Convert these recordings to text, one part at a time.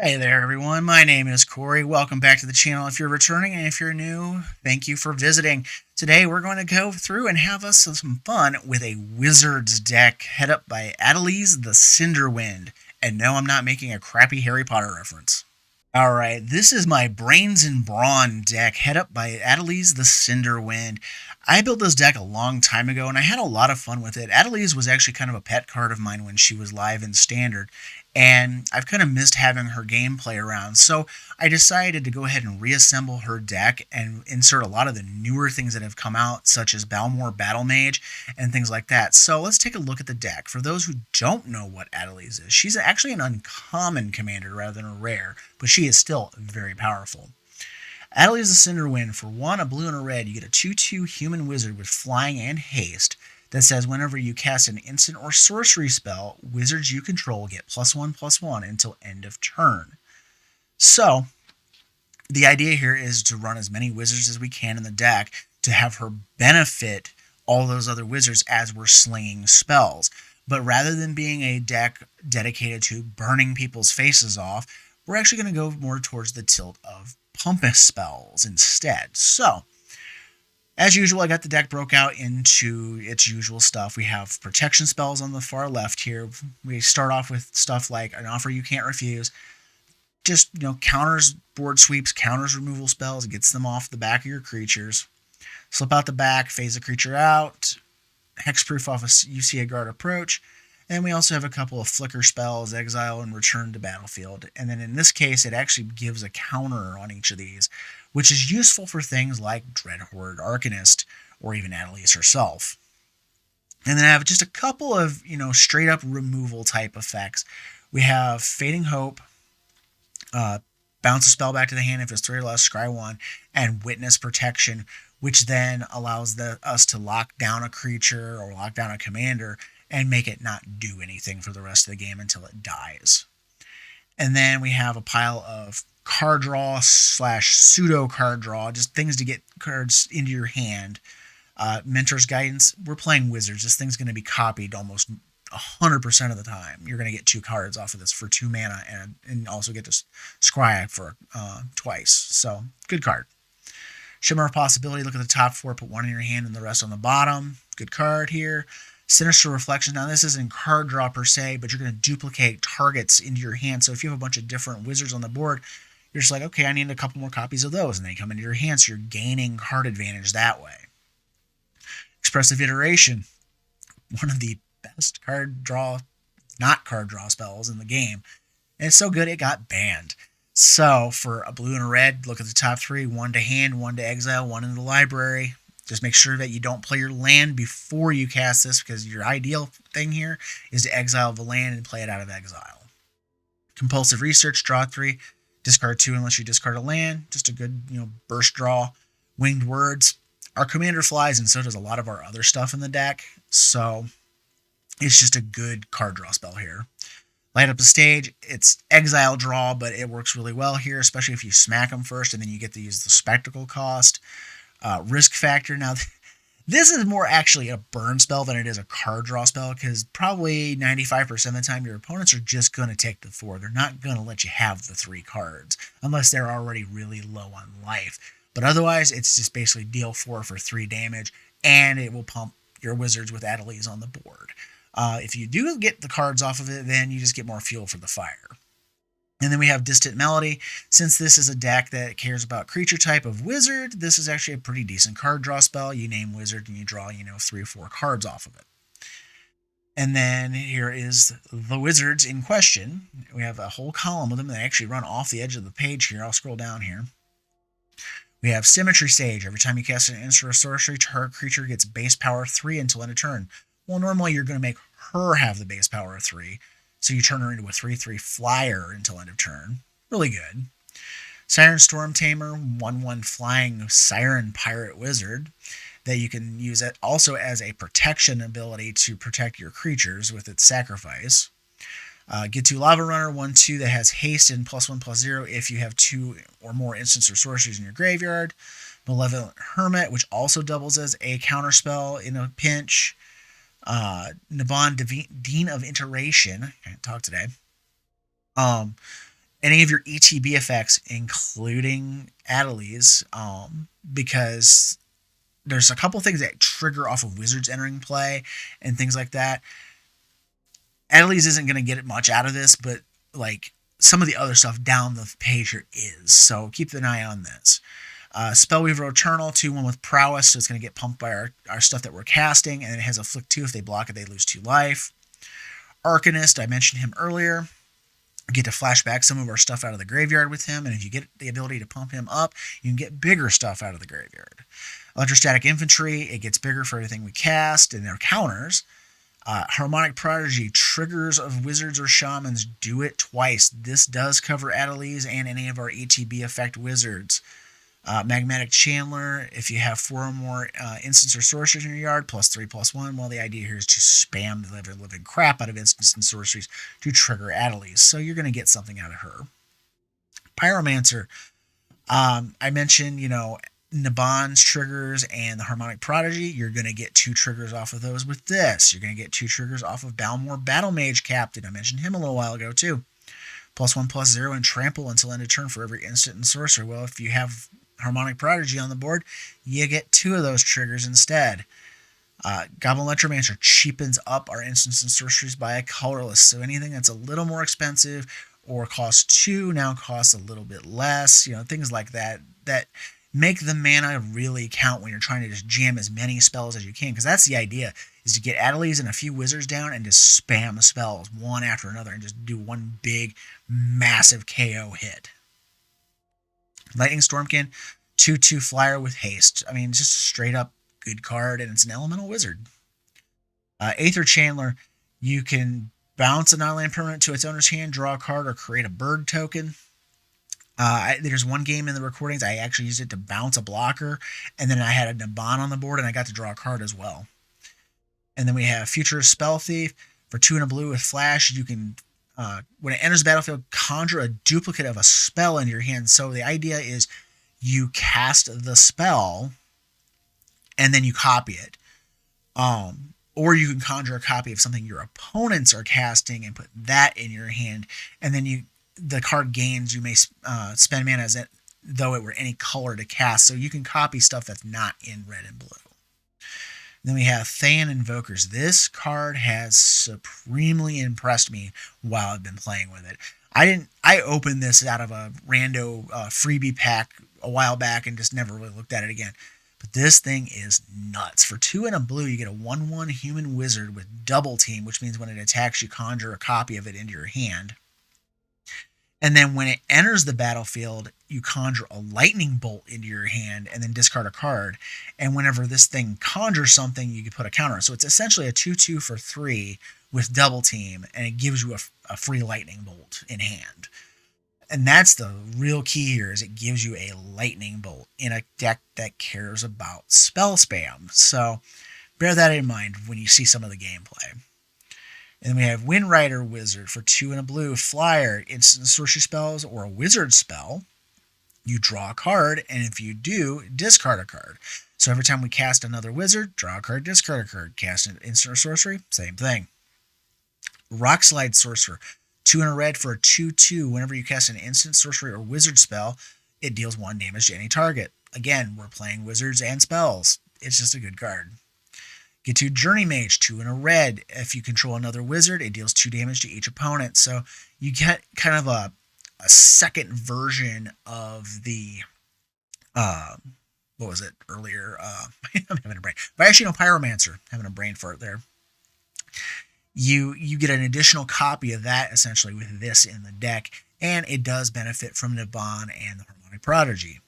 Hey there, everyone. My name is Corey. Welcome back to the channel if you're returning, and if you're new, thank you for visiting. Today, we're going to go through and have us some fun with a Wizards deck head up by Adeliz the Cinder Wind. And no, I'm not making a crappy Harry Potter reference. Alright, this is my Brains and Brawn deck, head up by Adeliz the Cinder Wind. I built this deck a long time ago, and I had a lot of fun with it. Adeliz was actually kind of a pet card of mine when she was live in Standard, and I've kind of missed having her gameplay around, so I decided to go ahead and reassemble her deck and insert a lot of the newer things that have come out, such as Balmor Battlemage and things like that. So let's take a look at the deck. For those who don't know what Adeliz is, she's actually an uncommon commander rather than a rare, but she is still very powerful. Adeliz the Cinder Wind, for 1, a blue and a red, you get a 2/2 human wizard with flying and haste that says whenever you cast an instant or sorcery spell, wizards you control get +1/+1 until end of turn. So, the idea here is to run as many wizards as we can in the deck to have her benefit all those other wizards as we're slinging spells. But rather than being a deck dedicated to burning people's faces off, we're actually going to go more towards the tilt of pumping spells instead. So, as usual, I got the deck broke out into its usual stuff. We have protection spells on the far left here. We start off with stuff like an offer you can't refuse. Just, counters board sweeps, counters removal spells, gets them off the back of your creatures. Slip out the back, phase the creature out, hexproof off a you see a guard approach. And we also have a couple of flicker spells, exile and return to battlefield. And then in this case, it actually gives a counter on each of these, which is useful for things like Dreadhorde Arcanist or even Adeliz herself. And then I have just a couple of, straight up removal type effects. We have Fading Hope, bounce a spell back to the hand if it's 3 or less, scry 1, and Witness Protection, which then allows us to lock down a creature or lock down a commander and make it not do anything for the rest of the game until it dies. And then we have a pile of card draw / pseudo card draw, just things to get cards into your hand. Mentor's Guidance, we're playing Wizards. This thing's going to be copied almost 100% of the time. You're going to get 2 cards off of this for 2 mana and also get to scry for twice. So, good card. Shimmer of Possibility, look at the top 4, put 1 in your hand and the rest on the bottom. Good card here. Sinister Reflection. Now, this isn't card draw per se, but you're going to duplicate targets into your hand. So if you have a bunch of different wizards on the board, you're just like, okay, I need a couple more copies of those, and they come into your hand, so you're gaining card advantage that way. Expressive Iteration. One of the best not card draw spells in the game. And it's so good it got banned. So for a blue and a red, look at the top 3. 1 to hand, 1 to exile, 1 in the library. Just make sure that you don't play your land before you cast this, because your ideal thing here is to exile the land and play it out of exile. Compulsive Research, draw 3, discard 2 unless you discard a land. Just a good, burst draw. Winged Words. Our commander flies, and so does a lot of our other stuff in the deck. So it's just a good card draw spell here. Light Up the Stage. It's exile draw, but it works really well here, especially if you smack them first and then you get to use the spectacle cost. Risk Factor. Now, this is more actually a burn spell than it is a card draw spell, because probably 95% of the time your opponents are just going to take the 4. They're not going to let you have the 3 cards unless they're already really low on life. But otherwise, it's just basically deal 4 for 3 damage, and it will pump your wizards with Adeliz on the board. If you do get the cards off of it, then you just get more fuel for the fire. And then we have Distant Melody. Since this is a deck that cares about creature type of wizard, this is actually a pretty decent card draw spell. You name wizard and you draw, 3 or 4 cards off of it. And then here is the wizards in question. We have a whole column of them. They actually run off the edge of the page here. I'll scroll down here. We have Symmetry Sage. Every time you cast an instant or sorcery, her creature gets base power 3 until end of turn. Well, normally you're going to make her have the base power of 3. So you turn her into a 3/3 flyer until end of turn. Really good. Siren Storm Tamer, 1/1 flying Siren Pirate Wizard that you can use it also as a protection ability to protect your creatures with its sacrifice. Get to Lava Runner, 1/2 that has haste and +1/+0 if you have 2 or more instants or sorceries in your graveyard. Malevolent Hermit, which also doubles as a counterspell in a pinch. Nabon, Dean of Iteration. I can't talk today. any of your ETB effects, including Adeliz, because there's a couple things that trigger off of wizards entering play and things like that. Adeliz isn't going to get much out of this, but like some of the other stuff down the page here is. So keep an eye on this. Spellweaver Eternal, 2-1 with prowess, so it's going to get pumped by our stuff that we're casting, and it has a flick 2. If they block it, they lose 2 life. Arcanist, I mentioned him earlier. We get to flash back some of our stuff out of the graveyard with him, and if you get the ability to pump him up, you can get bigger stuff out of the graveyard. Electrostatic Infantry, it gets bigger for everything we cast, and their counters. Harmonic Prodigy, triggers of wizards or shamans, do it twice. This does cover Adeliz and any of our ETB effect wizards. Magmatic Chandler, if you have 4 or more instants or sorceries in your yard, +3/+1. Well, the idea here is to spam the living crap out of instants and sorceries to trigger Adeliz. So you're going to get something out of her. Pyromancer, I mentioned, Naban's triggers and the Harmonic Prodigy. You're going to get 2 triggers off of those with this. You're going to get 2 triggers off of Balmor Battlemage Captain. I mentioned him a little while ago too. +1/+0 and trample until end of turn for every instant and sorcery. Well, if you have Harmonic Prodigy on the board, you get 2 of those triggers instead. Goblin Electromancer cheapens up our instants and sorceries by a colorless. So anything that's a little more expensive or costs 2 now costs a little bit less. Things like that make the mana really count when you're trying to just jam as many spells as you can, because that's the idea, is to get Adeliz and a few wizards down and just spam the spells one after another and just do one big, massive KO hit. Lightning Stormkin, 2/2 flyer with haste. I mean, just a straight up good card, and it's an elemental wizard. Aether Chandler, you can bounce a non-land permanent to its owner's hand, draw a card, or create a bird token. There's one game in the recordings I actually used it to bounce a blocker, and then I had a Naban on the board, and I got to draw a card as well. And then we have Future Spell Thief. For 2 and a blue with flash, you can, when it enters the battlefield, conjure a duplicate of a spell into your hand. So the idea is you cast the spell, and then you copy it. Or you can conjure a copy of something your opponents are casting and put that in your hand, and then the card gains, you may spend mana as though it were any color to cast, so you can copy stuff that's not in red and blue. Then we have Thayan Invokers. This card has supremely impressed me while I've been playing with it. I opened this out of a rando freebie pack a while back and just never really looked at it again. But this thing is nuts. For 2 and a blue, you get a 1/1 human wizard with double team, which means when it attacks, you conjure a copy of it into your hand. And then when it enters the battlefield, you conjure a lightning bolt into your hand and then discard a card. And whenever this thing conjures something, you can put a counter on. So it's essentially a 2/2 for 3 with double team, and it gives you a free lightning bolt in hand. And that's the real key here, is it gives you a lightning bolt in a deck that cares about spell spam. So bear that in mind when you see some of the gameplay. And then we have Wind Rider Wizard. For 2 and a blue, flyer, instant sorcery spells, or a wizard spell. You draw a card, and if you do, discard a card. So every time we cast another wizard, draw a card, discard a card. Cast an instant or sorcery, same thing. Rockslide Sorcerer. 2 and a red for a 2/2. Whenever you cast an instant, sorcery, or wizard spell, it deals 1 damage to any target. Again, we're playing wizards and spells. It's just a good card. Get to Journey Mage, 2 and a red. If you control another wizard, it deals 2 damage to each opponent. So you get kind of a second version of the, what was it earlier? I'm having a brain. But actually, no, Pyromancer. Having a brain fart there. You get an additional copy of that, essentially, with this in the deck. And it does benefit from Naban and the Harmonic Prodigy.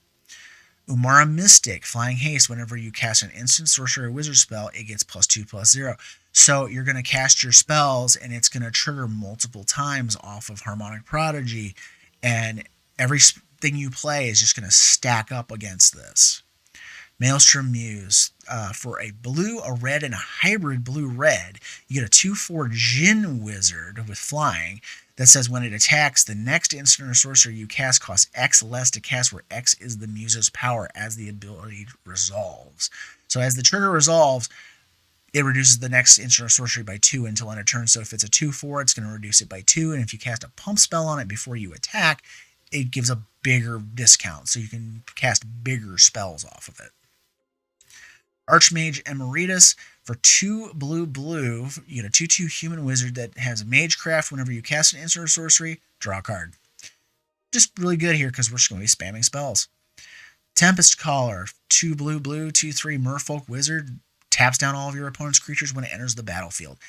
Umara Mystic, flying haste. Whenever you cast an instant, sorcery, or wizard spell, it gets +2/+0. So you're going to cast your spells, and it's going to trigger multiple times off of Harmonic Prodigy, and everything you play is just going to stack up against this. Maelstrom Muse, for a blue, a red, and a hybrid blue-red, you get a 2/4 Djinn Wizard with flying. That says when it attacks, the next instant or sorcery you cast costs X less to cast, where X is the muse's power as the ability resolves. So as the trigger resolves, it reduces the next instant or sorcery by 2 until end of turn. So if it's a 2/4, it's going to reduce it by 2. And if you cast a pump spell on it before you attack, it gives a bigger discount. So you can cast bigger spells off of it. Archmage Emeritus for 2 blue. You get a 2/2 human wizard that has Magecraft. Whenever you cast an instant or sorcery, draw a card. Just really good here because we're just going to be spamming spells. Tempest Caller, 2 blue, 2/3 merfolk wizard, taps down all of your opponent's creatures when it enters the battlefield.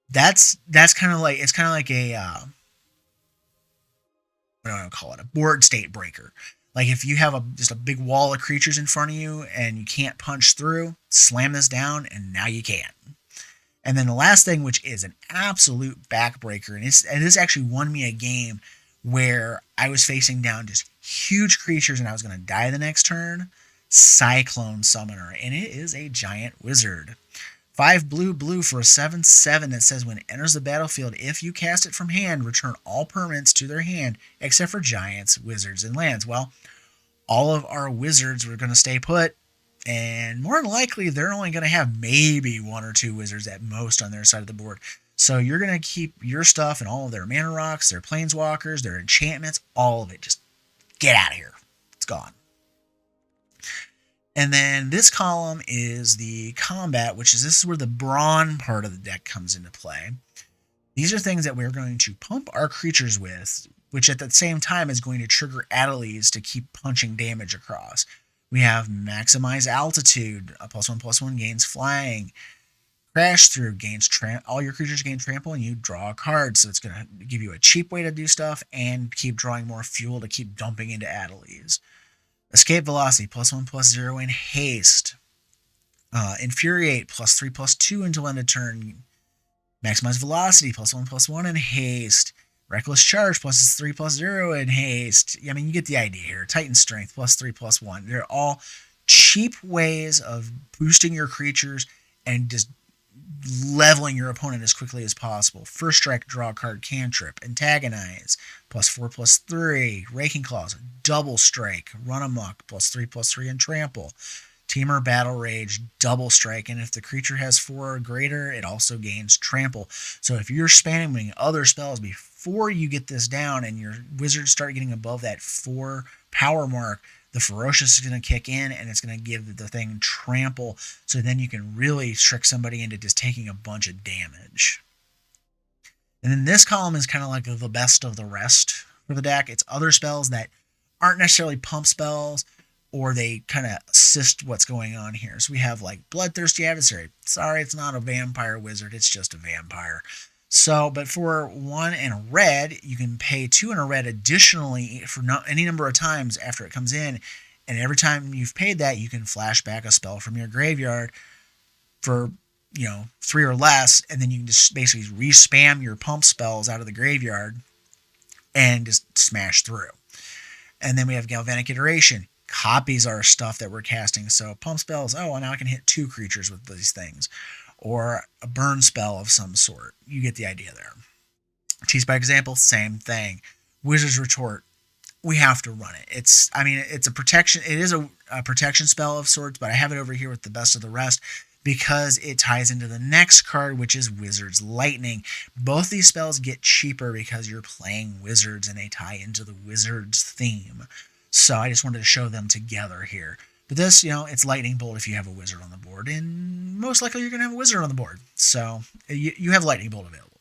That's kind of like, it's kind of like a what do I call it? A board state breaker. Like if you have just a big wall of creatures in front of you and you can't punch through, slam this down and now you can. And then the last thing, which is an absolute backbreaker, and this actually won me a game where I was facing down just huge creatures and I was going to die the next turn. Cyclone Summoner, and it is a giant wizard. 5 blue for a 7/7 that says when it enters the battlefield, if you cast it from hand, return all permanents to their hand except for giants, wizards, and lands. Well, all of our wizards were going to stay put, and more than likely they're only going to have maybe 1 or 2 wizards at most on their side of the board. So you're going to keep your stuff and all of their mana rocks, their planeswalkers, their enchantments, all of it. Just get out of here. It's gone. And then this column is the combat, this is where the BRAWN part of the deck comes into play. These are things that we're going to pump our creatures with, which at the same time is going to trigger Adeliz to keep punching damage across. We have Maximize Altitude, a +1/+1 gains flying. Crash Through gains all your creatures gain trample and you draw a card. So it's going to give you a cheap way to do stuff and keep drawing more fuel to keep dumping into Adeliz. Escape Velocity, +1/+0 in haste. Infuriate, +3/+2 until end of turn. Maximize Velocity, +1/+1 in haste. Reckless Charge, +3/+0 in haste. I mean, you get the idea here. Titan Strength, +3/+1. They're all cheap ways of boosting your creatures and just leveling your opponent as quickly as possible. First Strike, draw a card, cantrip. Antagonize, +4/+3. Raking Claws, double strike. Run amok, +3/+3 and trample. Teamer Battle Rage, double strike, and if the creature has 4 or greater, it also gains trample. So if you're spamming other spells before you get this down and your wizards start getting above that 4 power mark, the Ferocious is going to kick in and it's going to give the thing trample. So then you can really trick somebody into just taking a bunch of damage. And then this column is kind of like the best of the rest for the deck. It's other spells that aren't necessarily pump spells, or they kind of assist what's going on here. So we have like Bloodthirsty Adversary. Sorry, it's not a vampire wizard. It's just a vampire. So, but for 1 and a red, you can pay 2 and a red additionally for any number of times after it comes in. And every time you've paid that, you can flash back a spell from your graveyard for, 3 or less. And then you can just basically re-spam your pump spells out of the graveyard and just smash through. And then we have Galvanic Iteration. Copies our stuff that we're casting. So pump spells, oh, now I can hit 2 creatures with these things. Or a burn spell of some sort. You get the idea there. Tease by Example, same thing. Wizard's Retort, we have to run it. It's a protection. It is a protection spell of sorts, but I have it over here with the best of the rest because it ties into the next card, which is Wizard's Lightning. Both these spells get cheaper because you're playing wizards and they tie into the wizard's theme. So I just wanted to show them together here. But this, it's Lightning Bolt if you have a wizard on the board, and most likely you're going to have a wizard on the board. So you have Lightning Bolt available.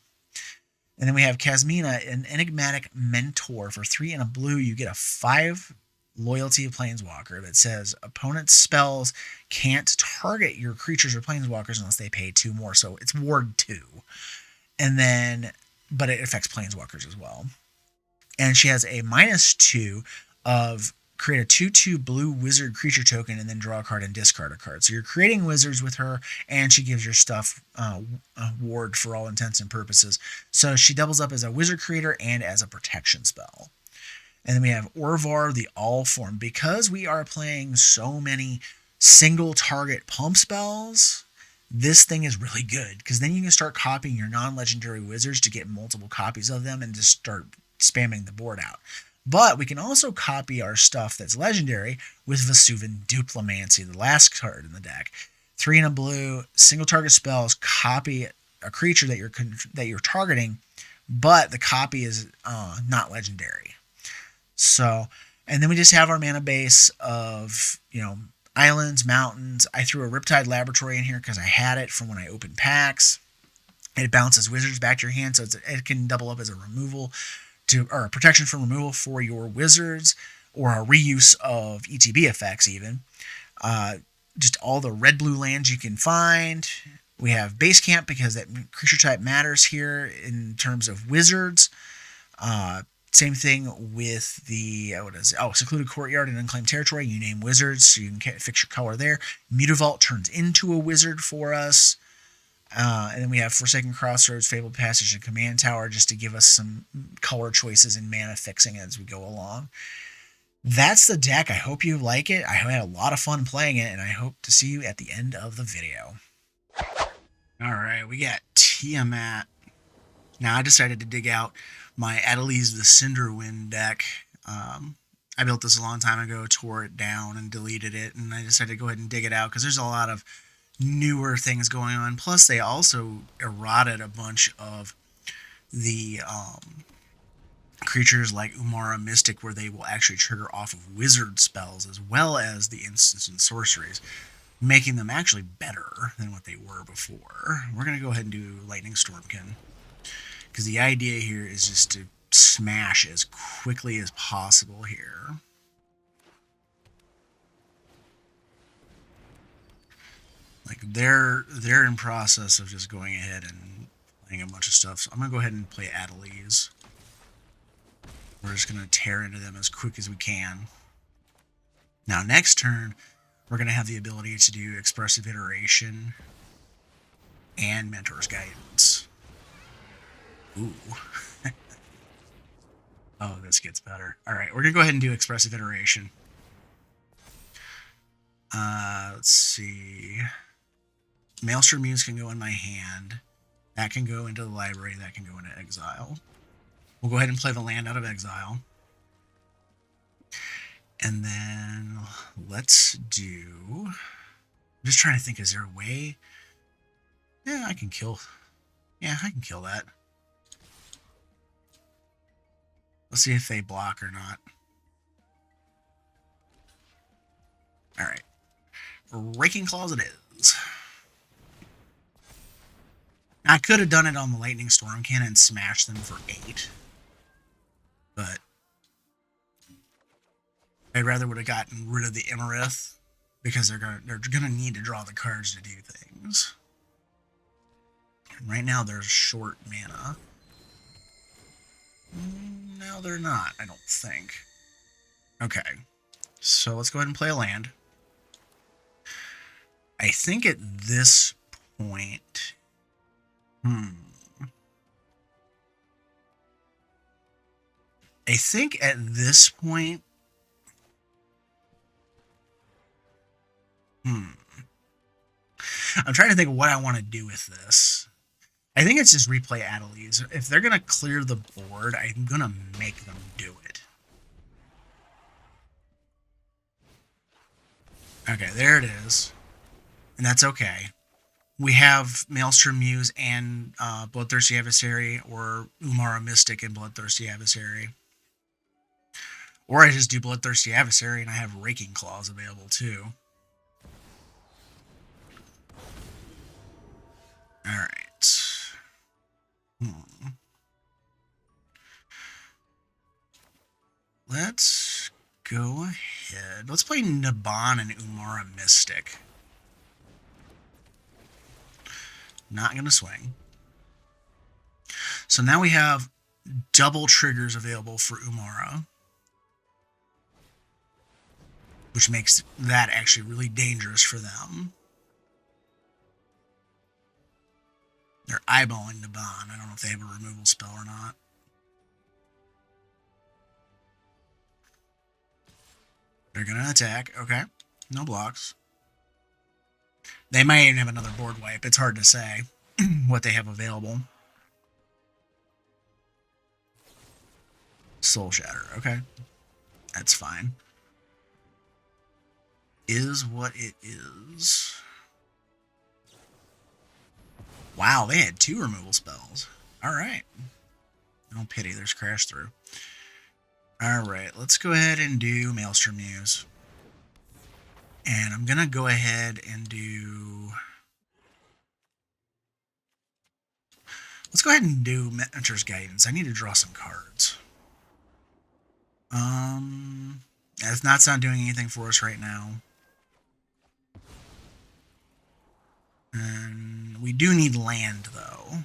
And then we have Kasmina, an Enigmatic Mentor. For 3 and a blue, you get a 5 loyalty Planeswalker that says opponent's spells can't target your creatures or Planeswalkers unless they pay 2 more. So it's Ward 2. And then, but it affects Planeswalkers as well. And she has a -2 of create a 2/2 blue wizard creature token and then draw a card and discard a card. So you're creating wizards with her, and she gives your stuff a ward for all intents and purposes. So she doubles up as a wizard creator and as a protection spell. And then we have Orvar, the All Form. Because we are playing so many single target pump spells, this thing is really good because then you can start copying your non-legendary wizards to get multiple copies of them and just start spamming the board out. But we can also copy our stuff that's legendary with Vesuvan Duplimancy, the last card in the deck. 3 and a blue, single target spells, copy a creature that you're targeting, but the copy is not legendary. So, and then we just have our mana base of, islands, mountains. I threw a Riptide Laboratory in here because I had it from when I opened packs. It bounces wizards back to your hand, so it can double up as a removal or a protection from removal for your wizards, or a reuse of ETB effects even. Just all the red-blue lands you can find. We have base camp because that creature type matters here in terms of wizards. Same thing with the secluded courtyard and unclaimed territory. You name wizards, so you can fix your color there. Mutavault turns into a wizard for us. And then we have Forsaken Crossroads, Fabled Passage, and Command Tower just to give us some color choices and mana fixing as we go along. That's the deck. I hope you like it. I had a lot of fun playing it, and I hope to see you at the end of the video. All right, we got Tiamat. Now, I decided to dig out my Adeliz the Cinder Wind deck. I built this a long time ago, tore it down, and deleted it, and I decided to go ahead and dig it out because there's a lot of newer things going on. Plus, they also eroded a bunch of the creatures like Umara Mystic, where they will actually trigger off of wizard spells as well as the instants and sorceries, making them actually better than what they were before. We're going to go ahead and do Lightning Stormkin, because the idea here is just to smash as quickly as possible here. Like, they're in process of just going ahead and playing a bunch of stuff. So I'm going to go ahead and play Adeliz. We're just going to tear into them as quick as we can. Now, next turn, we're going to have the ability to do Expressive Iteration and Mentor's Guidance. Ooh. Oh, this gets better. All right, we're going to go ahead and do Expressive Iteration. Let's see. Maelstrom Muse can go in my hand. That can go into the library. That can go into exile. We'll go ahead and play the land out of exile. And then let's do... I'm just trying to think, is there a way? Yeah, I can kill... Yeah, I can kill that. Let's see if they block or not. Alright. Raking Claws it is. I could have done it on the Lightning Stormkin and smashed them for 8. But I'd rather would have gotten rid of the Imarith, because they're gonna need to draw the cards to do things. And right now they're short mana. No, they're not, I don't think. Okay. So let's go ahead and play a land. I think at this point... I think at this point... I'm trying to think of what I want to do with this. I think it's just replay Adeliz. If they're going to clear the board, I'm going to make them do it. Okay, there it is. And that's okay. We have Maelstrom Muse and Bloodthirsty Adversary, or Umara Mystic and Bloodthirsty Adversary. Or I just do Bloodthirsty Adversary and I have Raking Claws available too. Alright. Let's go ahead. Let's play Naban and Umara Mystic. Not going to swing. So now we have double triggers available for Umara, which makes that actually really dangerous for them. They're eyeballing Naban. I don't know if they have a removal spell or not. They're going to attack. Okay. No blocks. They might even have another board wipe. It's hard to say what they have available. Soul Shatter. Okay. That's fine. Is what it is. Wow, they had 2 removal spells. Alright. No pity, there's Crash Through. Alright, let's go ahead and do Maelstrom Muse. And I'm going to go ahead and do... Let's go ahead and do Mentor's Guidance. I need to draw some cards. It's not doing anything for us right now. And we do need land, though.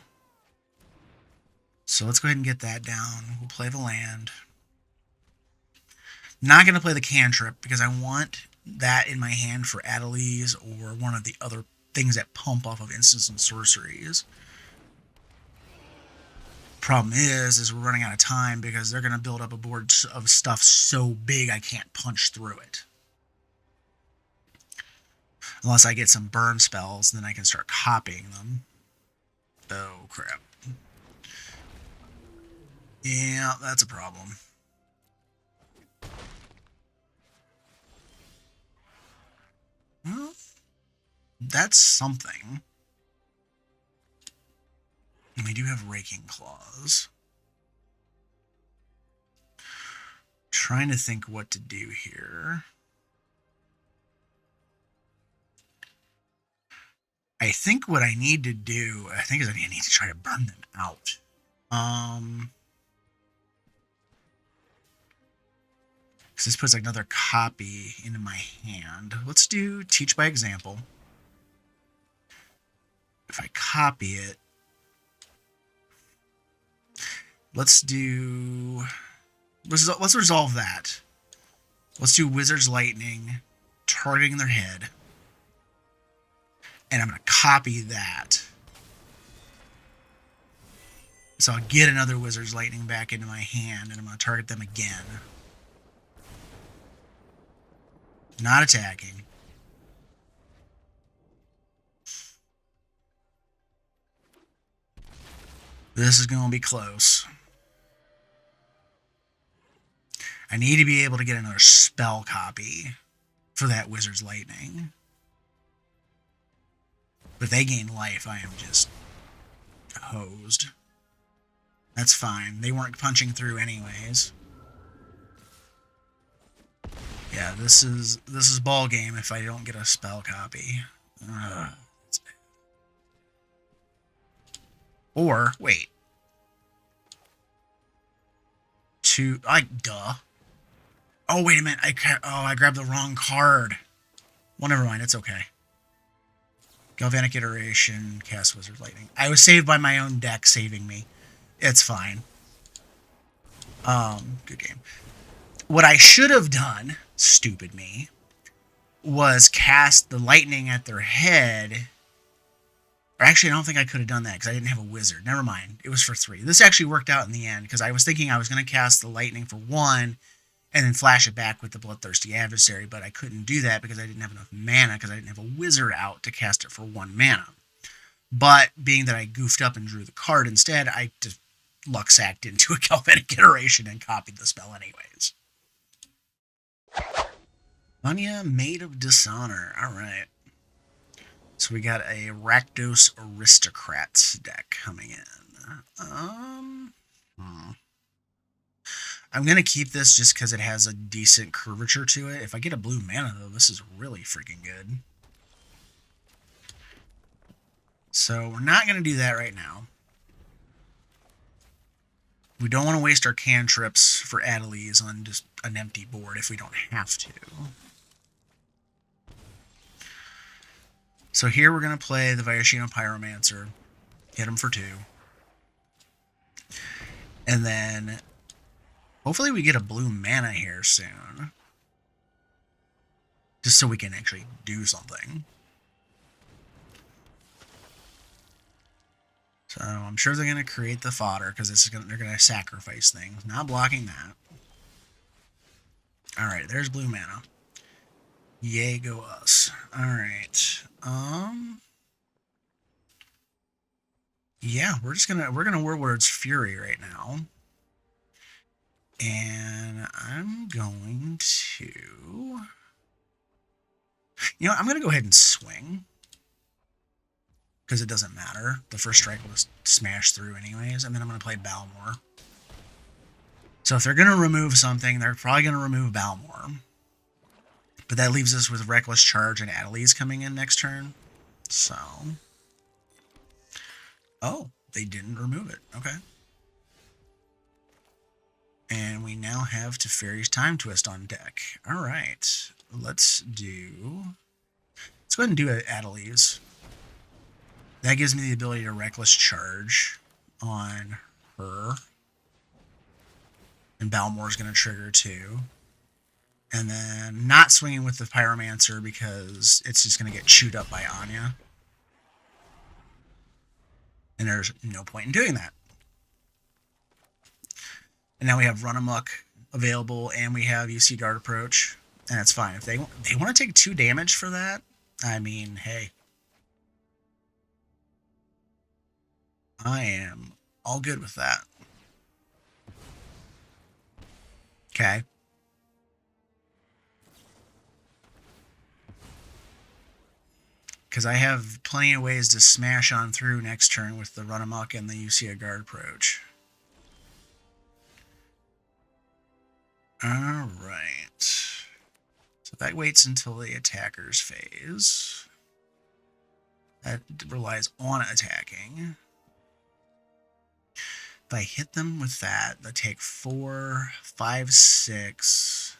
So let's go ahead and get that down. We'll play the land. Not going to play the cantrip because I want that in my hand for Adeliz or one of the other things that pump off of instants and sorceries. Problem is we're running out of time because they're going to build up a board of stuff so big I can't punch through it. Unless I get some burn spells, then I can start copying them. Oh, crap. Yeah, that's a problem. Well, that's something. And we do have Raking Claws. Trying to think what to do here. I think what I need to do, is I need to try to burn them out. Because this puts another copy into my hand. Let's do Teach by Example. If I copy it, let's resolve that. Let's do Wizard's Lightning, targeting their head. And I'm going to copy that. So I'll get another Wizard's Lightning back into my hand, and I'm going to target them again. Not attacking. This is going to be close. I need to be able to get another spell copy for that Wizard's Lightning. But if they gain life, I am just hosed. That's fine. They weren't punching through anyways. Yeah, this is ball game if I don't get a spell copy. Or wait. Duh. Oh, wait a minute. I grabbed the wrong card. Well, never mind. It's okay. Galvanic Iteration, cast Wizard Lightning. I was saved by my own deck saving me. It's fine. Good game. What I should have done, stupid me, was cast the lightning at their head. Or actually, I don't think I could have done that because I didn't have a wizard. Never mind. It was for 3. This actually worked out in the end because I was thinking I was going to cast the lightning for 1 and then flash it back with the Bloodthirsty Adversary, but I couldn't do that because I didn't have enough mana because I didn't have a wizard out to cast it for 1 mana. But being that I goofed up and drew the card instead, I just luck-sacked into a Galvanic Iteration and copied the spell anyways. Anje, Maid of Dishonor. Alright. So we got a Rakdos Aristocrats deck coming in. I'm going to keep this just because it has a decent curvature to it. If I get a blue mana, though, this is really freaking good. So we're not going to do that right now. We don't want to waste our cantrips for Adeliz on just an empty board if we don't have to. So here we're going to play the Viashino Pyromancer. Hit him for 2. And then hopefully we get a blue mana here soon. Just so we can actually do something. So I'm sure they're going to create the fodder because they're going to sacrifice things. Not blocking that. Alright, there's blue mana. Yay, go us. Alright. Yeah, we're gonna Warlord's Fury right now. And I'm going to... I'm going to go ahead and swing. because it doesn't matter. The first strike will just smash through anyways, and then I'm going to play Balmor. So if they're going to remove something, they're probably going to remove Balmor. But that leaves us with Reckless Charge and Adeliz coming in next turn. So... Oh, they didn't remove it. Okay. And we now have Teferi's Time Twist on deck. All right. Let's go ahead and do an Adeliz. That gives me the ability to Reckless Charge on her. And Balmor's going to trigger too. And then not swinging with the Pyromancer because it's just going to get chewed up by Anje. And there's no point in doing that. And now we have Run Amok available, and we have UC Guard Approach. And that's fine. If they want to take 2 damage for that, I mean, hey. I am all good with that. Okay. Because I have plenty of ways to smash on through next turn with the Run Amok and the UC Guard Approach. Alright. So that waits until the attacker's phase. That relies on attacking. If I hit them with that, they take 4, 5, 6...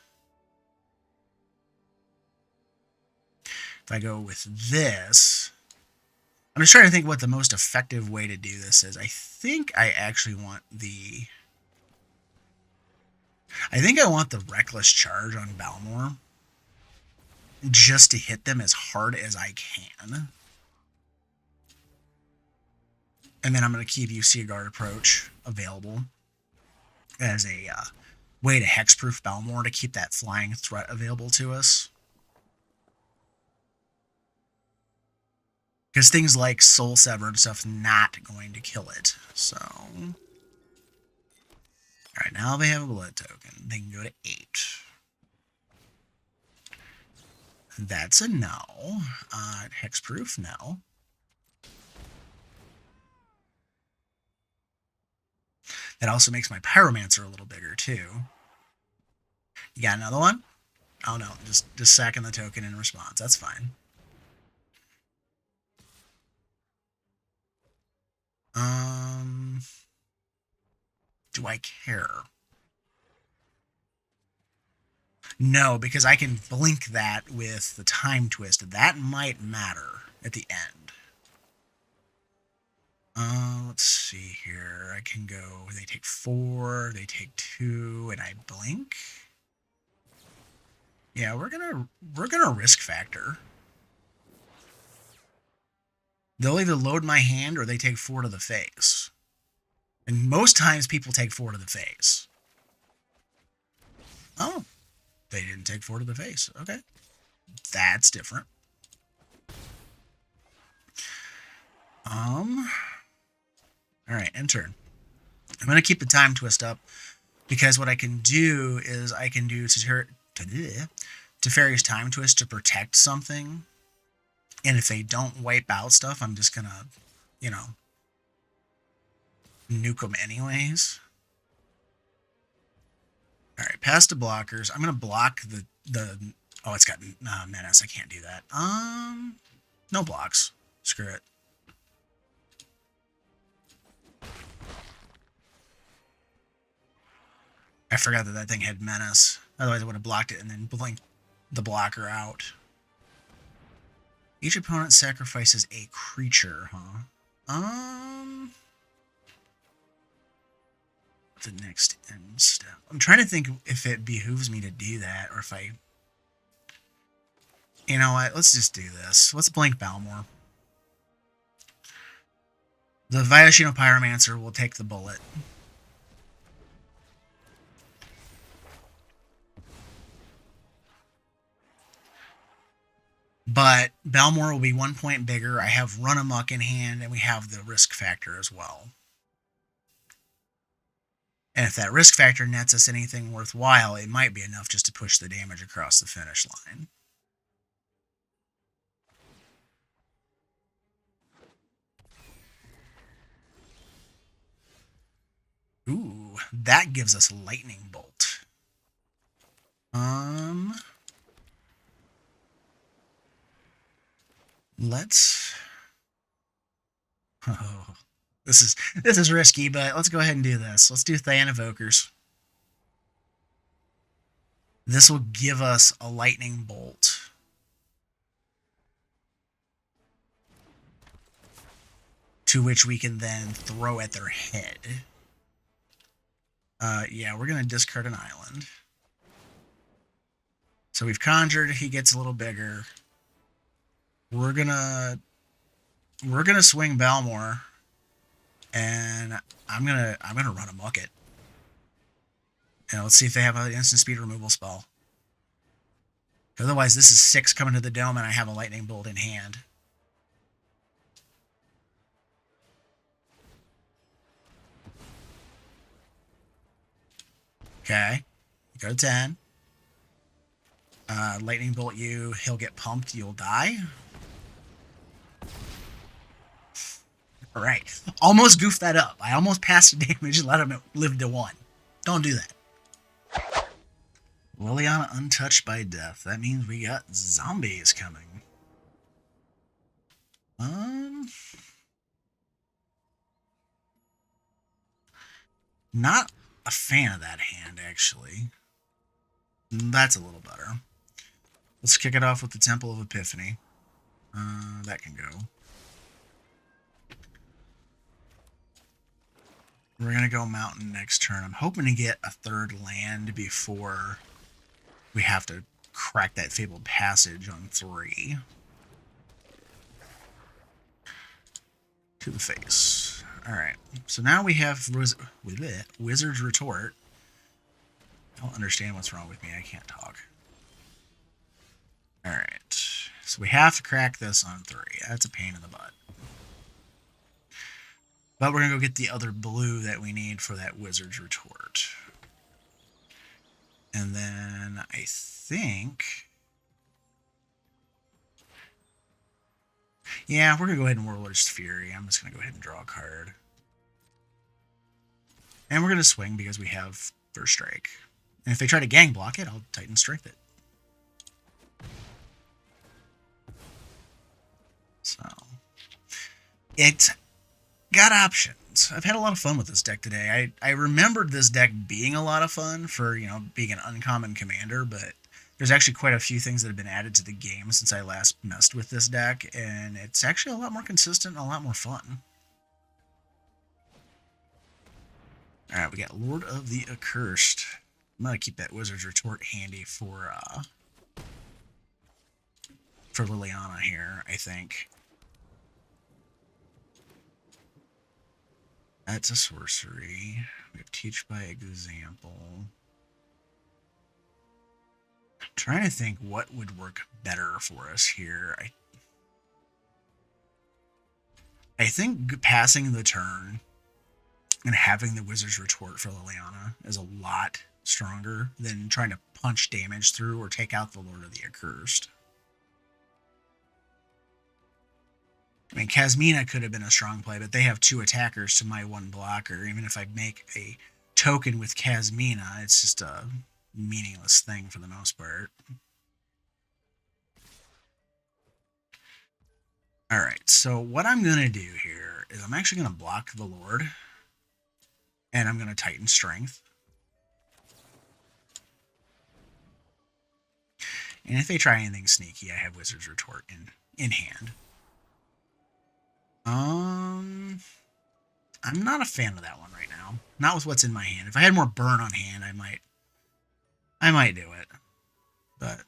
If I go with this, I'm just trying to think what the most effective way to do this is. I think I actually want the... I think I want the Reckless Charge on Balmor just to hit them as hard as I can. And then I'm going to keep UC Guard Approach available as a way to hexproof Balmor to keep that flying threat available to us. Because things like Soul Sever and stuff not going to kill it. So, alright, now they have a blood token. They can go to 8. That's a no. Hexproof, no. That also makes my Pyromancer a little bigger, too. You got another one? Oh, no. Just sacking the token in response. That's fine. Do I care? No, because I can blink that with the Time Twist. That might matter at the end. Let's see here. I can go, they take 4, they take 2, and I blink. Yeah, we're gonna risk factor. They'll either load my hand or they take 4 to the face. And most times people take 4 to the face. Oh, they didn't take 4 to the face. Okay. That's different. Alright, end turn. I'm going to keep the Time Twist up because what I can do is I can do Teferi's Time Twist to protect something. And if they don't wipe out stuff, I'm just going to, you know, nuke them anyways. Alright, past the blockers. I'm going to block the... Oh, it's got menace. I can't do that. No blocks. Screw it. I forgot that thing had menace. Otherwise, I would have blocked it and then blinked the blocker out. Each opponent sacrifices a creature, huh? The next end step. I'm trying to think if it behooves me to do that, or if I... You know what? Let's just do this. Let's blink Balmor. The Viashino Pyromancer will take the bullet. But Balmor will be 1 point bigger. I have Run Amok in hand, and we have the risk factor as well. And if that risk factor nets us anything worthwhile, it might be enough just to push the damage across the finish line. that gives us lightning bolt. Let's. Oh, this is risky, but let's go ahead and do this. Let's do Than Evokers. This will give us a lightning bolt. To which we can then throw at their head. Yeah, we're going to discard an island. So we've conjured, he gets a little bigger. We're gonna swing Balmor, and I'm gonna run amok it. And let's see if they have an instant speed removal spell. Otherwise, this is 6 coming to the dome, and I have a lightning bolt in hand. Okay, go to 10. Lightning bolt you, he'll get pumped, you'll die. Alright, almost goofed that up. I almost passed the damage and let him live to 1. Don't do that. Liliana untouched by death. That means we got zombies coming. Not a fan of that hand, actually. That's a little better. Let's kick it off with the Temple of Epiphany. That can go. We're going to go mountain next turn. I'm hoping to get a 3rd land before we have to crack that Fabled Passage on 3. To the face. Alright, so now we have Wizard's Retort. I don't understand what's wrong with me. I can't talk. Alright, so we have to crack this on 3. That's a pain in the butt. But we're going to go get the other blue that we need for that Wizard's Retort. And then I think... yeah, we're going to go ahead and Warlord's Fury. I'm just going to go ahead and draw a card. And we're going to swing because we have First Strike. And if they try to gang block it, I'll Titan Strength it. So, it's got options. I've had a lot of fun with this deck today. I remembered this deck being a lot of fun for, you know, being an uncommon commander, but there's actually quite a few things that have been added to the game since I last messed with this deck, and it's actually a lot more consistent and a lot more fun. Alright, we got Lord of the Accursed. I'm going to keep that Wizard's Retort handy for Liliana here, I think. That's a sorcery. We have Teach by Example. I'm trying to think what would work better for us here. I think passing the turn and having the Wizard's Retort for Liliana is a lot stronger than trying to punch damage through or take out the Lord of the Accursed. I mean, Kasmina could have been a strong play, but they have 2 attackers to my 1 blocker. Even if I make a token with Kasmina, it's just a meaningless thing for the most part. Alright, so what I'm going to do here is I'm actually going to block the Lord. And I'm going to Titan Strength. And if they try anything sneaky, I have Wizard's Retort in hand. I'm not a fan of that one right now. Not with what's in my hand. If I had more burn on hand, I might do it. But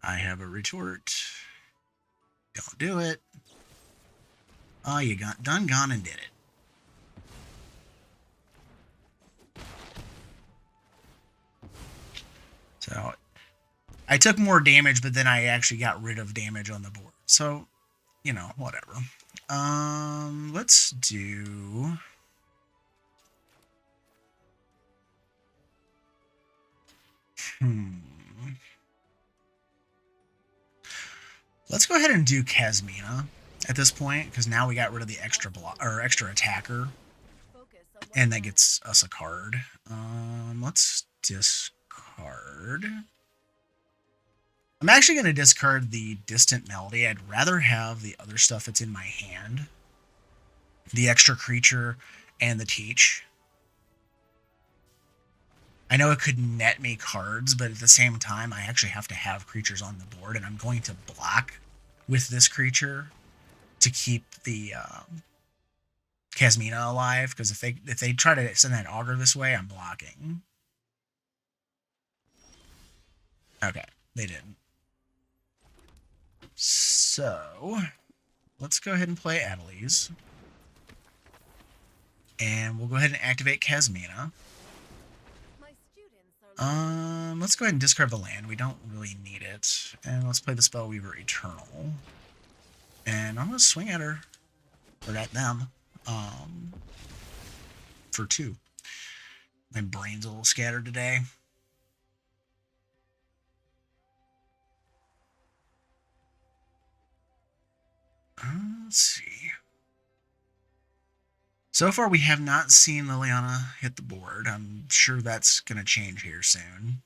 I have a retort. Don't do it. Oh, you got gone and did it. So I took more damage, but then I actually got rid of damage on the board. So, you know, whatever. Let's do... Let's go ahead and do Kasmina at this point, because now we got rid of the extra block or extra attacker. And that gets us a card. Let's discard. I'm actually going to discard the Distant Melody. I'd rather have the other stuff that's in my hand. The extra creature and the Teach. I know it could net me cards, but at the same time, I actually have to have creatures on the board, and I'm going to block with this creature to keep the Kasmina alive, because if they try to send that Augur this way, I'm blocking. Okay, they didn't. So, let's go ahead and play Adeliz. And we'll go ahead and activate Kasmina. Let's go ahead and discard the land. We don't really need it. And let's play the Spellweaver Eternal. And I'm going to swing at her. Or at them. For 2. My brain's a little scattered today. Let's see. So far, we have not seen Liliana hit the board. I'm sure that's going to change here soon.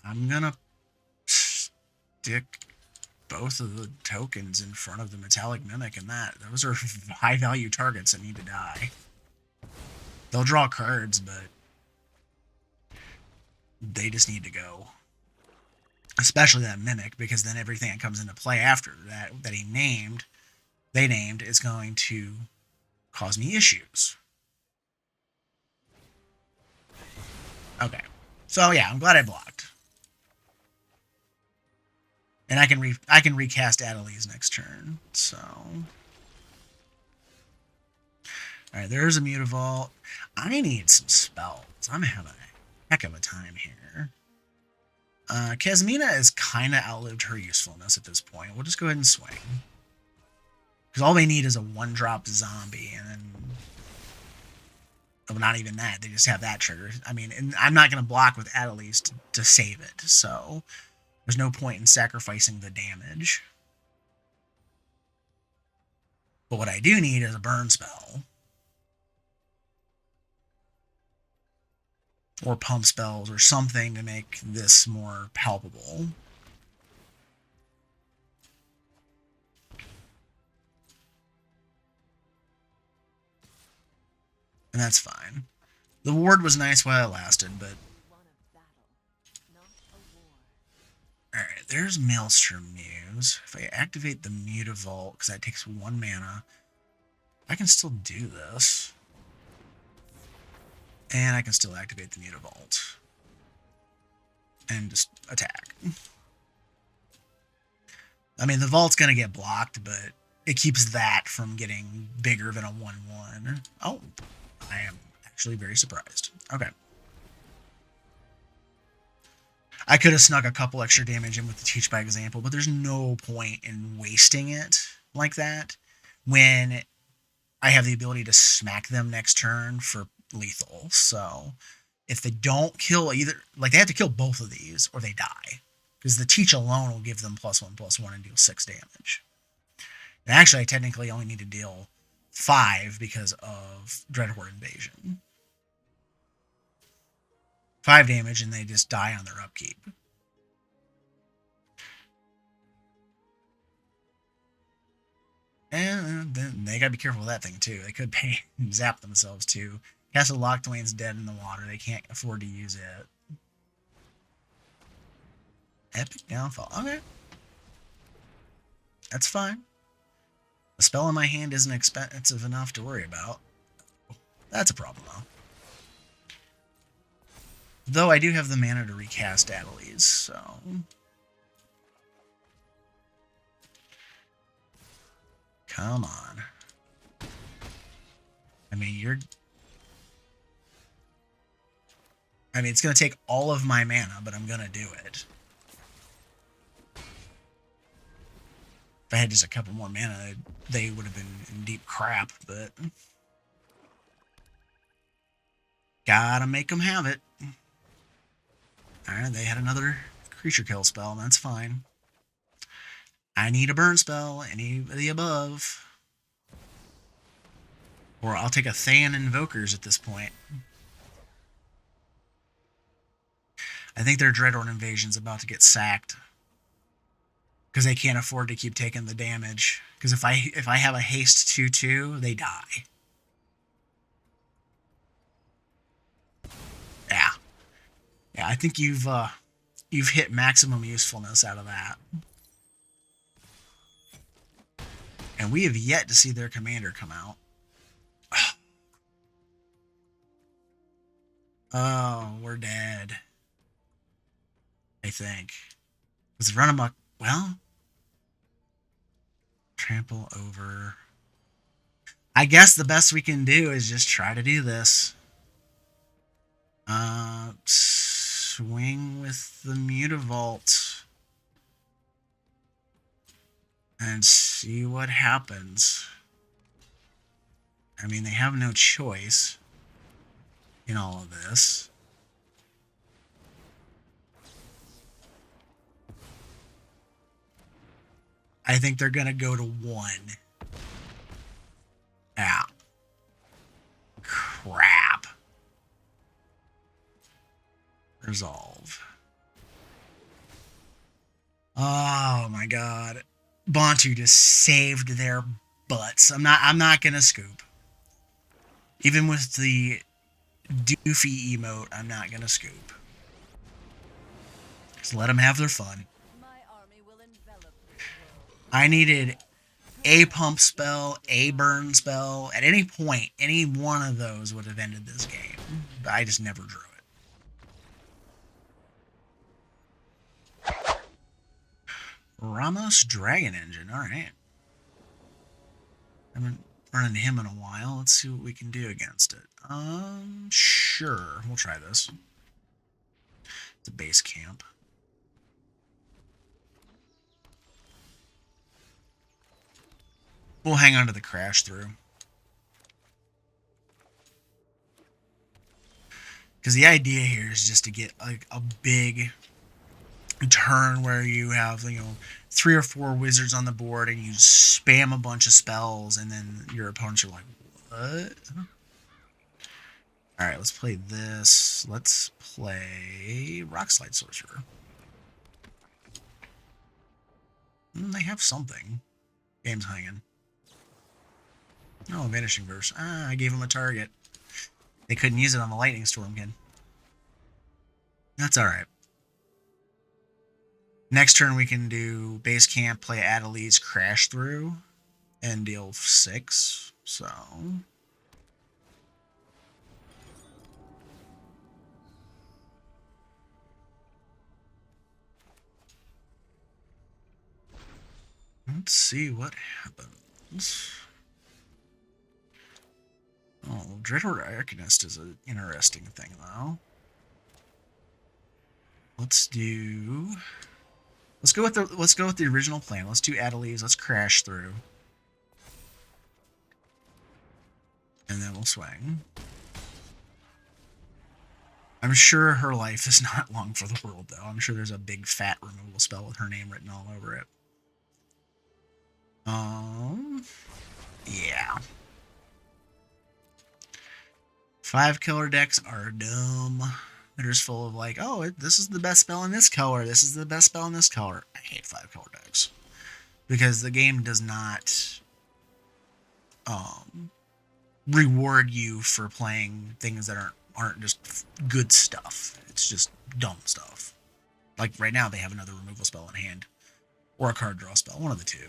I'm going to stick both of the tokens in front of the Metallic Mimic and that. Those are high-value targets that need to die. They'll draw cards, but they just need to go. Especially that Mimic, because then everything that comes into play after that they named is going to cause me issues. Okay. So yeah, I'm glad I blocked. And I can recast Adeliz next turn. So alright, there's a Mutavault. I need some spells. I'm having a heck of a time here. Kasmina has kind of outlived her usefulness at this point. We'll just go ahead and swing. Because all they need is a 1-drop zombie, and then... Well, not even that. They just have that trigger. I mean, and I'm not going to block with Adeliz to save it, so... There's no point in sacrificing the damage. But what I do need is a burn spell. Or pump spells, or something to make this more palpable. And that's fine. The ward was nice while it lasted, but... Alright, there's Maelstrom Muse. If I activate the Mutavault, because that takes 1 mana, I can still do this. And I can still activate the Mutavault. And just attack. I mean, the Vault's going to get blocked, but it keeps that from getting bigger than a 1/1. Oh, I am actually very surprised. Okay. I could have snuck a couple extra damage in with the Teach by Example, but there's no point in wasting it like that when I have the ability to smack them next turn for lethal. So if they don't kill either, like they have to kill both of these or they die, because the Teach alone will give them +1/+1 and deal 6 damage. And actually, I technically only need to deal 5 because of Dreadhorde Invasion. 5 damage, and they just die on their upkeep. And then they gotta be careful with that thing, too. They could zap themselves, too. Castle Locthwain's dead in the water. They can't afford to use it. Epic Downfall. Okay. That's fine. The spell in my hand isn't expensive enough to worry about. That's a problem, though. Though I do have the mana to recast Adeliz, so... Come on. I mean, it's going to take all of my mana, but I'm going to do it. If I had just a couple more mana, they would have been in deep crap, but... Gotta make them have it. Alright, they had another creature kill spell, that's fine. I need a burn spell, any of the above. Or I'll take a Than Invokers at this point. I think their Dreadhorde Invasion's about to get sacked. Because they can't afford to keep taking the damage. Because if I have a haste 2/2, they die. Yeah. Yeah, I think you've hit maximum usefulness out of that. And we have yet to see their commander come out. Oh, we're dead. I think. Let's run amok. Well, trample over. I guess the best we can do is just try to do this. Swing with the Mutavault. And see what happens. I mean, they have no choice in all of this. I think they're going to go to 1. Ah. Crap. Resolve. Oh my god. Bantu just saved their butts. I'm not going to scoop. Even with the doofy emote, I'm not going to scoop. Just let them have their fun. I needed a pump spell, a burn spell. At any point, any one of those would have ended this game. But I just never drew it. Ramos Dragon Engine. Alright. I haven't run into him in a while. Let's see what we can do against it. Sure. We'll try this. It's a base camp. We'll hang on to the crash through. Because the idea here is just to get like a big turn where you have, 3 or 4 wizards on the board and you spam a bunch of spells and then your opponents are like, what? Alright, let's play this. Let's play Rockslide Sorcerer. They have something. Game's hanging. Oh, Vanishing Verse. I gave him a target. They couldn't use it on the Lightning Storm kid. That's alright. Next turn we can do base camp, play Adeliz, crash through, and deal 6. So let's see what happens. Oh, Dreadhorde Arcanist is an interesting thing, though. Let's go with the original plan. Let's do Adeliz. Let's crash through, and then we'll swing. I'm sure her life is not long for the world, though. I'm sure there's a big fat removal spell with her name written all over it. Yeah. 5 color decks are dumb. They're just full of like, oh, this is the best spell in this color. This is the best spell in this color. I hate 5 color decks because the game does not reward you for playing things that aren't just good stuff. It's just dumb stuff. Like right now, they have another removal spell in hand, or a card draw spell. One of the two.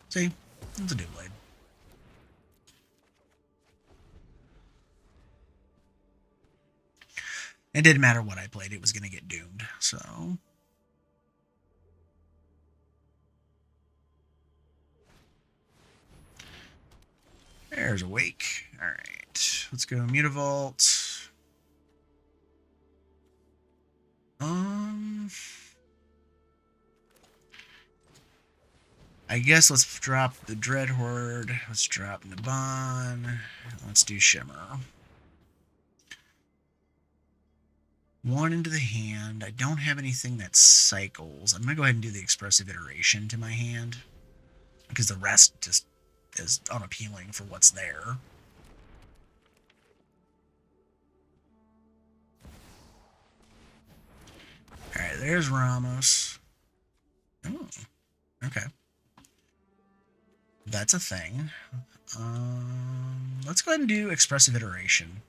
See, it's a new blade. It didn't matter what I played, it was going to get doomed, so. There's a wake. Alright, let's go Mutavault. I guess let's drop the Dreadhorde. Let's drop Naban. Let's do Shimmer. 1 into the hand. I don't have anything that cycles. I'm going to go ahead and do the Expressive Iteration to my hand, because the rest just is unappealing for what's there. there's Ramos. Oh, okay. That's a thing. Let's go ahead and do expressive iteration.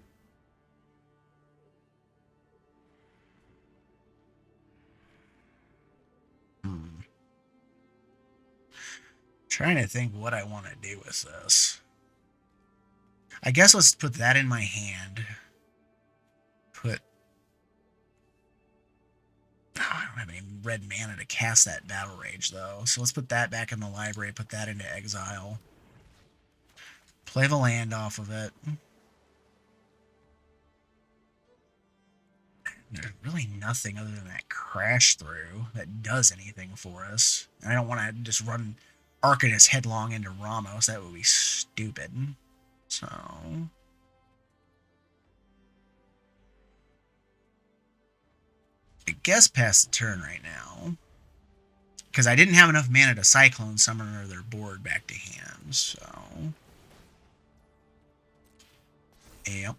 Trying to think what I want to do with this. I guess let's put that in my hand. I don't have any red mana to cast that Battle Rage, though. So let's put that back in the library, put that into exile. Play the land off of it. There's really nothing other than that crash through that does anything for us. And I don't want to just run Arcavios headlong into Ramos. That would be stupid. So I guess pass the turn right now. Because I didn't have enough mana to Cyclone Summoner their board back to hand, so... Yep.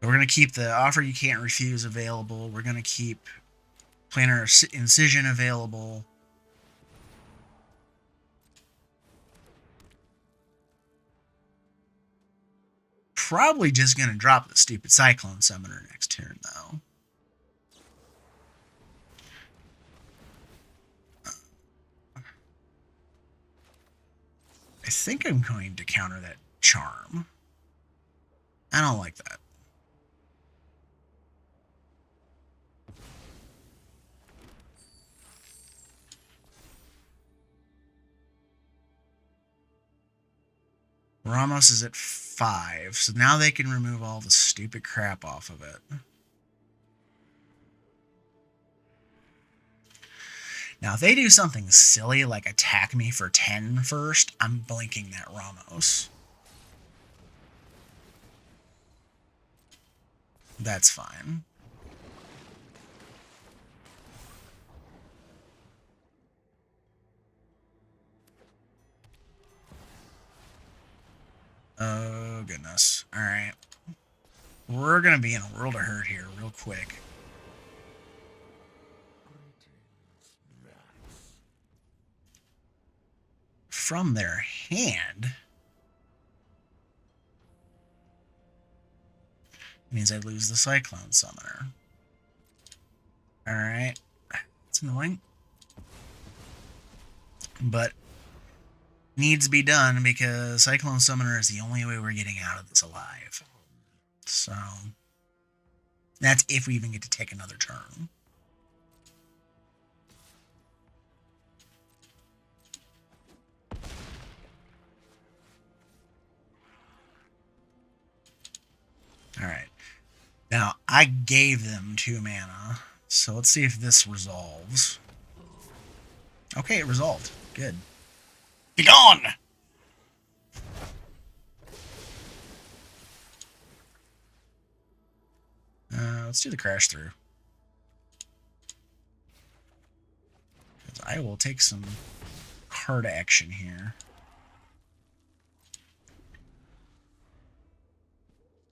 We're going to keep the Offer You Can't Refuse available. We're going to keep Planar Incision available. Probably just going to drop the stupid Cyclone Summoner next turn, though. I think I'm going to counter that Charm. I don't like that. Ramos is at 5, so now they can remove all the stupid crap off of it. Now, if they do something silly like attack me for 10 first, I'm blinking that Ramos. That's fine. Oh, goodness. Alright. We're going to be in a world of hurt here real quick. From their hand means I lose the Cyclone Summoner. Alright. It's annoying. But needs to be done because Cyclone Summoner is the only way we're getting out of this alive. So that's if we even get to take another turn. Alright. Now, I gave them 2 mana, so let's see if this resolves. Okay, it resolved. Good. Be gone! Let's do the crash through. Because I will take some card action here.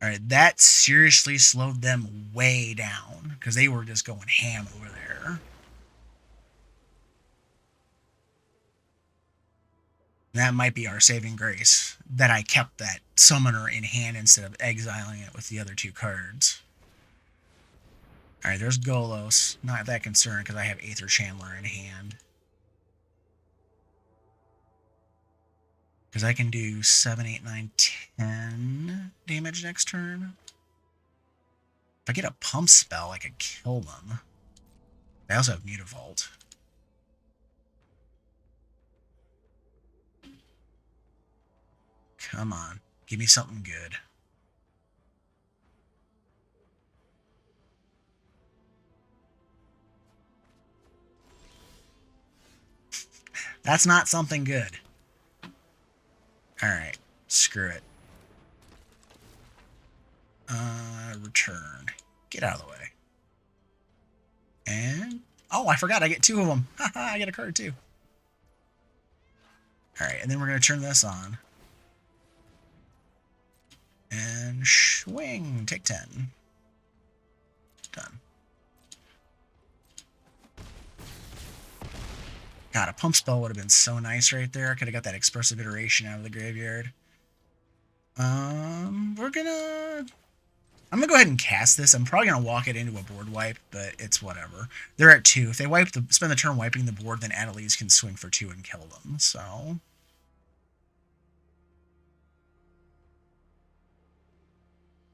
Alright, that seriously slowed them way down, because they were just going ham over there. That might be our saving grace, that I kept that summoner in hand instead of exiling it with the other 2 cards. Alright, there's Golos. Not that concerned because I have Aether Chandler in hand. Because I can do 7, 8, 9, 10 damage next turn. If I get a pump spell, I could kill them. I also have Mutavault. Come on. Give me something good. That's not something good. Alright. Screw it. Return. Get out of the way. And... oh, I forgot. I get 2 of them. Haha, I get a card too. Alright, and then we're going to turn this on. And swing. Take 10. Done. God, a pump spell would have been so nice right there. I could have got that expressive iteration out of the graveyard. I'm gonna go ahead and cast this. I'm probably gonna walk it into a board wipe, but it's whatever. They're at 2. If they spend the turn wiping the board, then Adeliz can swing for 2 and kill them. So,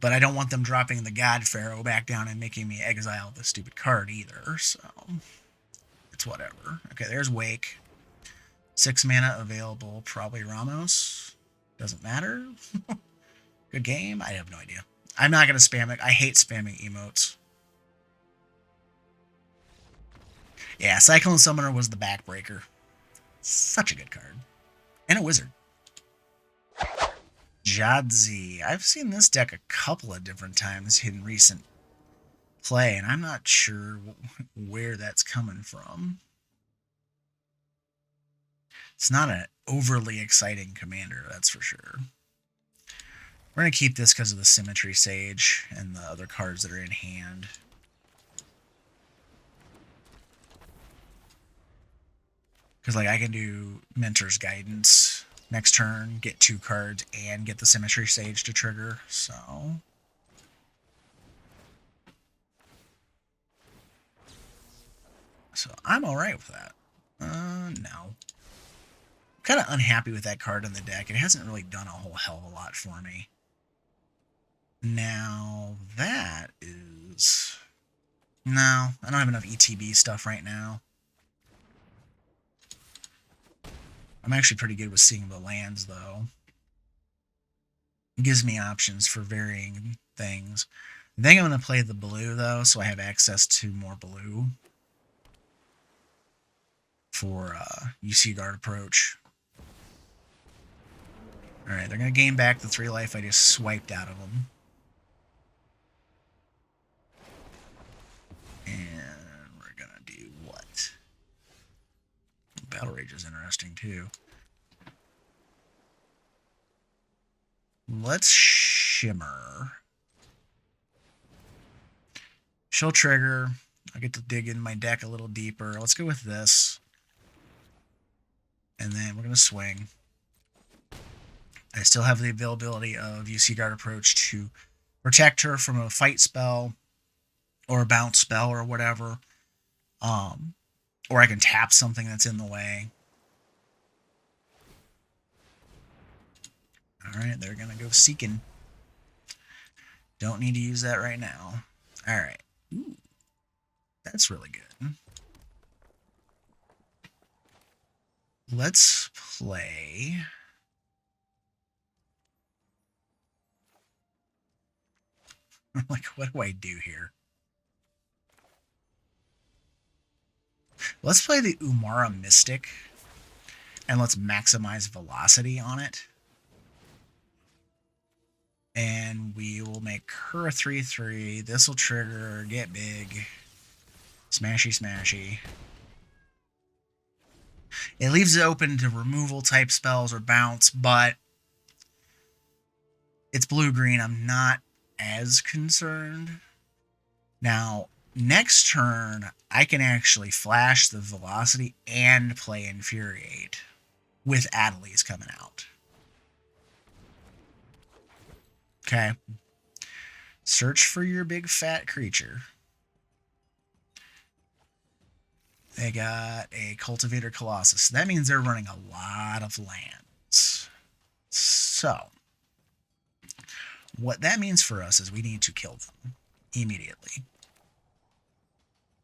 but I don't want them dropping the God Pharaoh back down and making me exile the stupid card either. So, it's whatever. Okay, there's Wake. 6 mana available. Probably Ramos. Doesn't matter. Good game. I have no idea. I'm not going to spam it. I hate spamming emotes. Yeah, Cyclone Summoner was the backbreaker. Such a good card. And a wizard. Jadzi. I've seen this deck a couple of different times in recent play, and I'm not sure where that's coming from. It's not an overly exciting commander, that's for sure. We're going to keep this because of the Symmetry Sage and the other cards that are in hand. Because, like, I can do Mentor's Guidance next turn, get 2 cards, and get the Symmetry Sage to trigger, so... So, I'm alright with that. No. I'm kind of unhappy with that card in the deck. It hasn't really done a whole hell of a lot for me. Now, that is... No, I don't have enough ETB stuff right now. I'm actually pretty good with seeing the lands, though. It gives me options for varying things. I think I'm going to play the blue, though, so I have access to more blue for UC Guard Approach. Alright, they're going to gain back the 3 life I just swiped out of them. And we're going to do what? Battle Rage is interesting, too. Let's Shimmer. She'll trigger. I get to dig in my deck a little deeper. Let's go with this. And then we're going to swing. I still have the availability of UC Guard Approach to protect her from a fight spell or a bounce spell or whatever. Or I can tap something that's in the way. Alright, they're going to go Seeking. Don't need to use that right now. Alright. Ooh, that's really good. Let's play... like, what do I do here? Let's play the Umara Mystic, and let's maximize velocity on it. And we will make her a 3/3. This will trigger, get big, smashy, smashy. It leaves it open to removal type spells or bounce, but it's blue-green. I'm not as concerned. Now, next turn, I can actually flash the velocity and play Infuriate with Adeliz coming out. Okay. Search for your big fat creature. They got a Cultivator Colossus. That means they're running a lot of lands. So, what that means for us is we need to kill them immediately.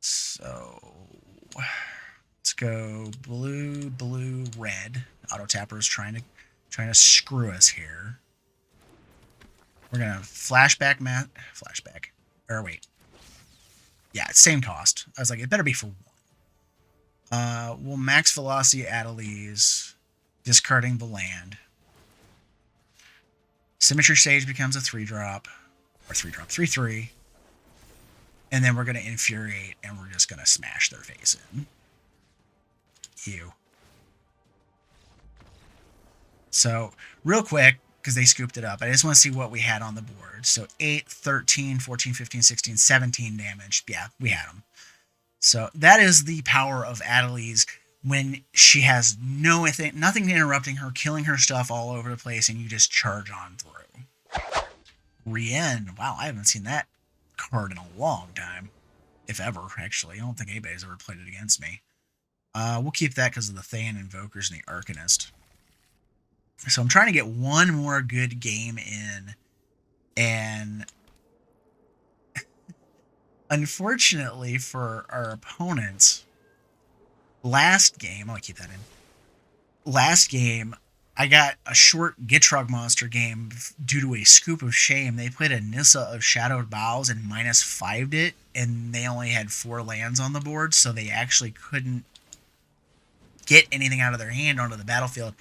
So, let's go blue, blue, red. Auto Tapper's trying to screw us here. We're gonna flashback. Or wait. Yeah, it's same cost. I was like, it better be for 1. We'll max velocity Adeliz, discarding the land. Symmetry Sage becomes a 3-drop. Or 3-drop. 3/3. And then we're going to Infuriate, and we're just going to smash their face in. Ew. So, real quick, because they scooped it up. I just want to see what we had on the board. So 8, 13, 14, 15, 16, 17 damage. Yeah, we had them. So that is the power of Adeliz when she has nothing interrupting her, killing her stuff all over the place, and you just charge on through. Rienne. Wow, I haven't seen that card in a long time. If ever, actually. I don't think anybody's ever played it against me. We'll keep that because of the Thayan Invokers and the Arcanist. So I'm trying to get one more good game in, and unfortunately for our opponents, last game, I'll keep that in. Last game, I got a short Gitrog monster game due to a scoop of shame. They played a Nissa of Shadowed Boughs and -5'd it, and they only had 4 lands on the board, so they actually couldn't get anything out of their hand onto the battlefield.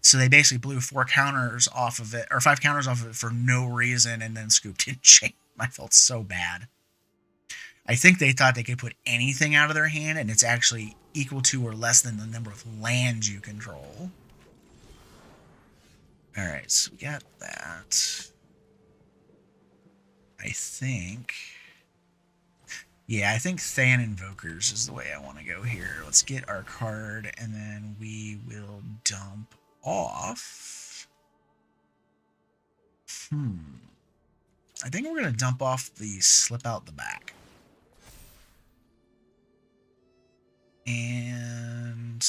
So they basically blew 4 counters off of it, or 5 counters off of it for no reason, and then scooped in shame. I felt so bad. I think they thought they could put anything out of their hand, and it's actually equal to or less than the number of lands you control. Alright, so we got that. I think... Yeah, I think Thayan Invokers is the way I want to go here. Let's get our card, and then we will dump off. I think we're going to dump off the Slip Out the Back. And...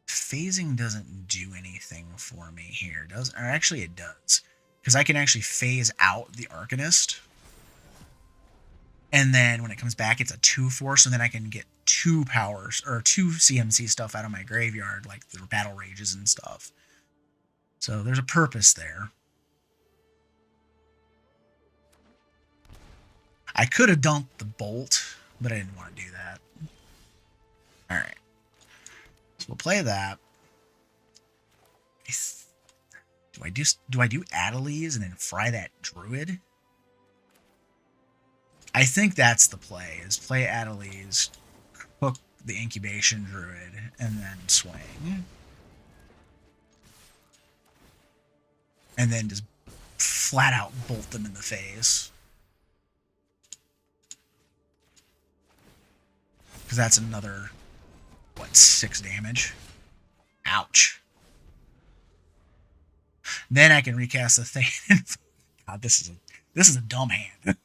phasing doesn't do anything for me here, does it? Or actually it does. Because I can actually phase out the Arcanist. And then when it comes back, it's a 2/4, so then I can get 2 powers, or 2 CMC stuff out of my graveyard, like the battle rages and stuff. So there's a purpose there. I could have dumped the Bolt, but I didn't want to do that. Alright. So we'll play that. Do I do Adeliz and then fry that Druid? I think that's the play, is play Adeliz, cook the Incubation Druid, and then swing. And then just flat out bolt them in the face. Because that's another, what, 6 damage? Ouch. Then I can recast the thing. God, this is a dumb hand.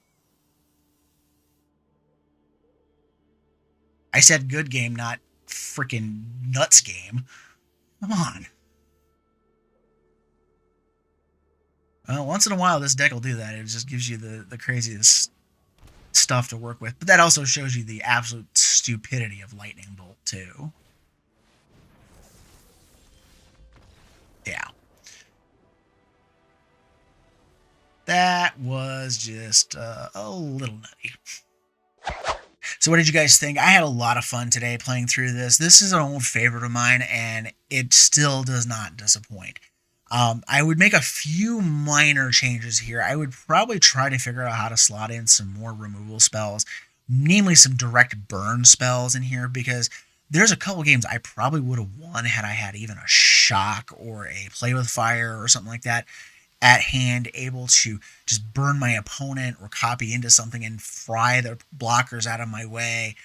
I said good game, not freaking nuts game. Come on. Well, once in a while, this deck will do that. It just gives you the craziest stuff to work with. But that also shows you the absolute stupidity of Lightning Bolt, too. Yeah. That was just a little nutty. So what did you guys think? I had a lot of fun today playing through this. This is an old favorite of mine, and it still does not disappoint. I would make a few minor changes here. I would probably try to figure out how to slot in some more removal spells, namely some direct burn spells in here, because there's a couple games I probably would have won had I had even a shock or a play with fire or something like that at hand, able to just burn my opponent or copy into something and fry the blockers out of my way.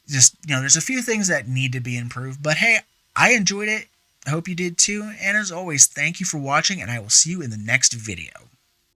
Just, there's a few things that need to be improved, but hey, I enjoyed it. I hope you did too. And as always, thank you for watching, and I will see you in the next video.